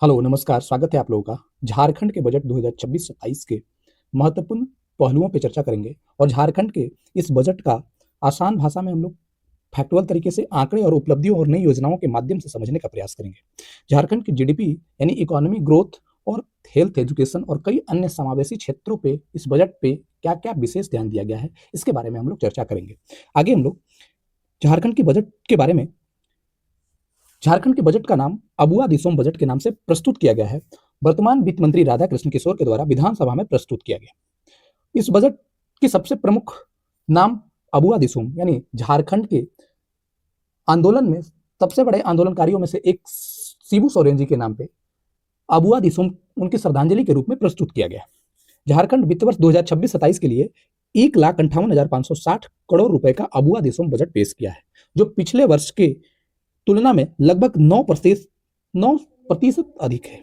Hello, नमस्कार, स्वागत है आप लोगों का। झारखंड के बजट 2026-27 के महत्वपूर्ण पहलुओं पे चर्चा करेंगे और झारखंड के इस बजट का आसान भाषा में हम लोग फैक्चुअल तरीके से आंकड़े और उपलब्धियों और नई योजनाओं के माध्यम से समझने का प्रयास करेंगे। झारखंड की जीडीपी यानी इकोनॉमी ग्रोथ और हेल्थ, एजुकेशन और कई अन्य समावेशी क्षेत्रों पे इस बजट पे क्या-क्या विशेष ध्यान दिया गया है, इसके बारे में हम लोग चर्चा करेंगे। आगे हम लोग झारखंड के बजट के बारे में झारखंड के बजट का नाम अबुआ दिसोम बजट के नाम से प्रस्तुत किया गया है। वर्तमान वित्त मंत्री राधाकृष्ण किशोर के द्वारा विधानसभा में प्रस्तुत किया गया। इस बजट की सबसे प्रमुख नाम अबुआ दिसोम यानी झारखंड के आंदोलन में सबसे बड़े आंदोलनकारियों में से एक शिबू सोरेन जी के नाम पे अबुआ दिसोम उनकी श्रद्धांजलि के रूप में प्रस्तुत किया गया। झारखंड वित्त वर्ष 2026-27 के लिए 1,58,560 करोड़ रुपए का अबुआ दिसोम बजट पेश किया है, जो पिछले वर्ष के तुलना में लगभग 9% अधिक है।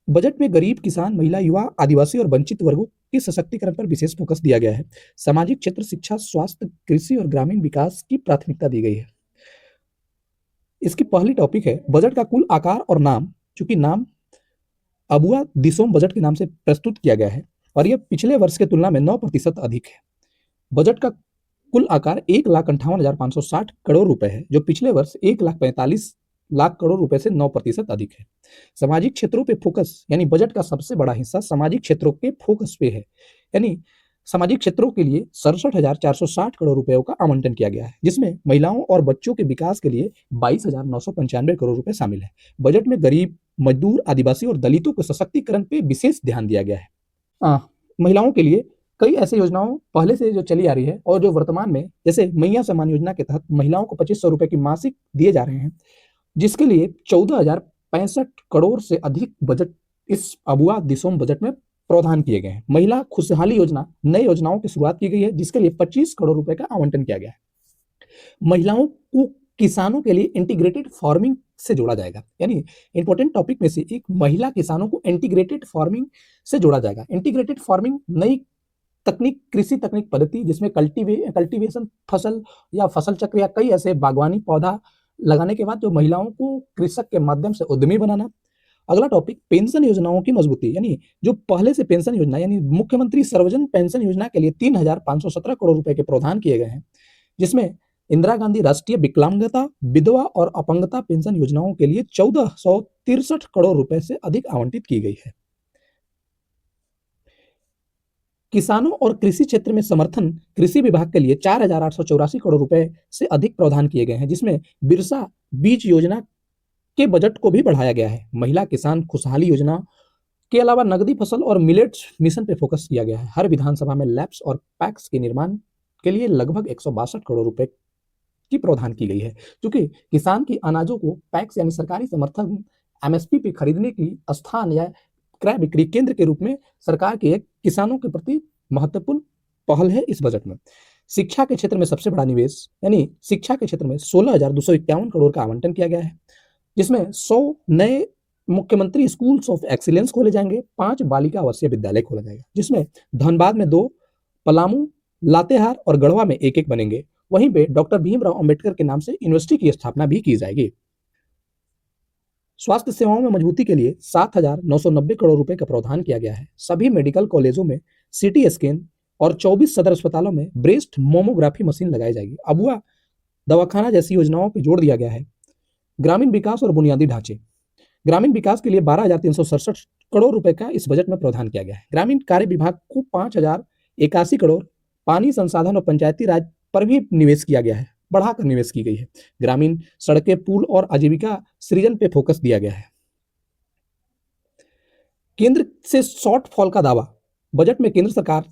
बजट में गरीब, किसान, महिला, युवा, आदिवासी और वंचित वर्गों के सशक्तिकरण पर विशेष फोकस दिया गया है। सामाजिक क्षेत्र, शिक्षा, स्वास्थ्य, कृषि और ग्रामीण विकास की प्राथमिकता दी गई है। इसकी पहली टॉपिक है बजट का कुल आकार और नाम। चूंकि नाम अबुआ दिसोम बजट के नाम से प्रस्तुत किया गया है और यह पिछले वर्ष के तुलना में 9% अधिक है। बजट का कुल आकार 1,58,560 करोड़ रुपए है, जो पिछले वर्ष 1,45,00,000 करोड़ रुपए से 9% अधिक है। सामाजिक क्षेत्रों पे फोकस यानी बजट का सबसे बड़ा हिस्सा सामाजिक क्षेत्रों के फोकस पे है, यानी सामाजिक क्षेत्रों के लिए 67,460 करोड़ रुपयों का आवंटन किया गया है, जिसमें महिलाओं और बच्चों के विकास के लिए 22,995 करोड़ रुपए शामिल है। बजट में गरीब, मजदूर, आदिवासी और दलितों के सशक्तिकरण पे विशेष ध्यान दिया गया है। महिलाओं के लिए कई ऐसी योजनाओं पहले से जो चली आ रही है और जो वर्तमान में, जैसे मैया सम्मान योजना के तहत महिलाओं को 2,500 रुपए की मासिक दिए जा रहे हैं, जिसके लिए 14,065 करोड़ से अधिक बजट इस अबुआ दिसोम बजट में प्रावधान किए गए हैं। महिला खुशहाली योजना, नई योजनाओं की शुरुआत की गई है, जिसके लिए 25 करोड़ रुपए का आवंटन किया गया है। महिलाओं को किसानों के लिए इंटीग्रेटेड फार्मिंग से जोड़ा जाएगा, यानी इंपॉर्टेंट टॉपिक में से एक महिला किसानों को इंटीग्रेटेड फार्मिंग से जोड़ा जाएगा। इंटीग्रेटेड फार्मिंग नई तकनीक, कृषि तकनीक पद्धति, जिसमें कल्टीवेशन फसल या फसल चक्र या कई ऐसे बागवानी पौधा लगाने के बाद जो महिलाओं को कृषक के माध्यम से उद्यमी बनाना। अगला टॉपिक पेंशन योजनाओं की मजबूती, यानी जो पहले से पेंशन योजना यानी मुख्यमंत्री सर्वजन पेंशन योजना के लिए 3,517 करोड़ रुपए के प्रावधान किए गए हैं, जिसमें इंदिरा गांधी राष्ट्रीय विकलांगता, विधवा और अपंगता पेंशन योजनाओं के लिए 1,463 करोड़ रुपए से अधिक आवंटित की गई है। किसानों और कृषि क्षेत्र में समर्थन कृषि विभाग के लिए 4,884 करोड़ रुपए से अधिक प्रावधान किए गए हैं, जिसमें बिरसा बीज योजना के बजट को भी बढ़ाया गया है। महिला किसान खुशहाली योजना के अलावा नगदी फसल और मिलेट्स मिशन पे फोकस किया गया है। हर विधानसभा में लैब्स और पैक्स के निर्माण के लिए लगभग 162 करोड़ रुपए की प्रावधान की गई है, क्योंकि किसान की अनाजों को पैक्स यानी सरकारी समर्थन एमएसपी पे खरीदने की स्थान या क्रय बिक्री केंद्र के रूप में सरकार की एक किसानों के प्रति महत्वपूर्ण पहल है इस बजट में। शिक्षा के क्षेत्र में सबसे बड़ा निवेश यानी शिक्षा के क्षेत्र में 16,251 करोड़ का आवंटन किया गया है, जिसमें 100 नए मुख्यमंत्री स्कूल्स ऑफ एक्सीलेंस खोले जाएंगे, 5 बालिका आवासीय विद्यालय खोला जाएगा, जिसमें धनबाद में 2, पलामू, लातेहार और गढ़वा में 1-1 बनेंगे। वहीं पे डॉक्टर भीमराव अंबेडकर के नाम से यूनिवर्सिटी की स्थापना भी की जाएगी। स्वास्थ्य सेवाओं में मजबूती के लिए 7,990 करोड़ रुपए का प्रावधान किया गया है। सभी मेडिकल कॉलेजों में सीटी स्कैन और 24 सदर अस्पतालों में ब्रेस्ट मोमोग्राफी मशीन लगाई जाएगी। अबुआ दवाखाना जैसी योजनाओं पर जोर दिया गया है। ग्रामीण विकास और बुनियादी ढांचे, ग्रामीण विकास के लिए 12,367 करोड़ रुपए का इस बजट में प्रावधान किया गया है। ग्रामीण कार्य विभाग को 5,081 करोड़, पानी संसाधन और पंचायती राज पर भी निवेश किया गया है, बढ़ाकर निवेश की गई है। ग्रामीण सड़कें, पुल और आजीविका सृजन पे फोकस दिया गया है। केंद्र से शॉर्टफॉल का दावा, बजट में केंद्र सरकार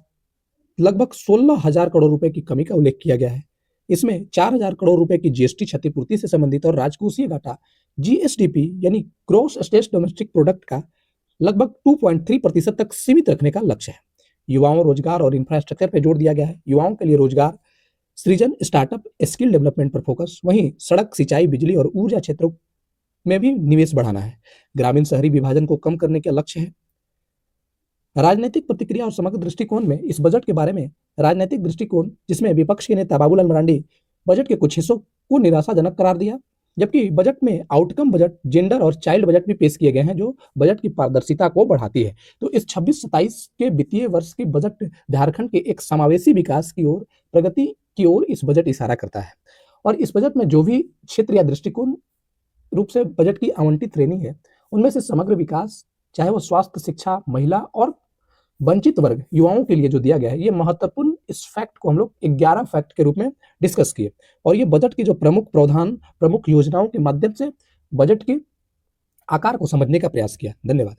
लगभग 16,000 करोड़ रुपए की कमी का उल्लेख किया गया है। इसमें 4,000 करोड़ रुपए की जीएसटी क्षतिपूर्ति से संबंधित और राजकोषीय घाटा जीएसडीपी यानी ग्रोस स्टेट डोमेस्टिक प्रोडक्ट का लगभग 2.3% तक सीमित रखने का लक्ष्य है। युवाओं, रोजगार और इंफ्रास्ट्रक्चर पर जोर दिया गया है। युवाओं के लिए रोजगार सृजन, स्टार्टअप, स्किल डेवलपमेंट पर फोकस, वहीं सड़क, सिंचाई, बिजली और ऊर्जा क्षेत्रों में भी निवेश बढ़ाना है। ग्रामीण शहरी विभाजन को कम करने का लक्ष्य है। राजनीतिक प्रतिक्रिया और समग्र दृष्टिकोण में इस बजट के बारे में राजनीतिक दृष्टिकोण, जिसमें विपक्ष के नेता बाबूलाल मरांडी बजट के कुछ हिस्सों को निराशाजनक करार दिया, जबकि बजट में आउटकम बजट, जेंडर और चाइल्ड बजट भी पेश किए गए हैं, जो बजट की पारदर्शिता को बढ़ाती है। तो इस 26-27 के वित्तीय वर्ष की बजट झारखंड के एक समावेशी विकास की ओर, प्रगति की ओर इस बजट इशारा करता है। और इस बजट में जो भी क्षेत्र या दृष्टिकोण रूप से बजट की आवंटित श्रेणी है, उनमें से समग्र विकास, चाहे वो स्वास्थ्य, शिक्षा, महिला और वंचित वर्ग, युवाओं के लिए जो दिया गया है, ये महत्वपूर्ण इस फैक्ट को हम लोग 11 फैक्ट के रूप में डिस्कस किए। और ये बजट की जो प्रमुख प्रावधान, प्रमुख योजनाओं के माध्यम से बजट के आकार को समझने का प्रयास किया। धन्यवाद।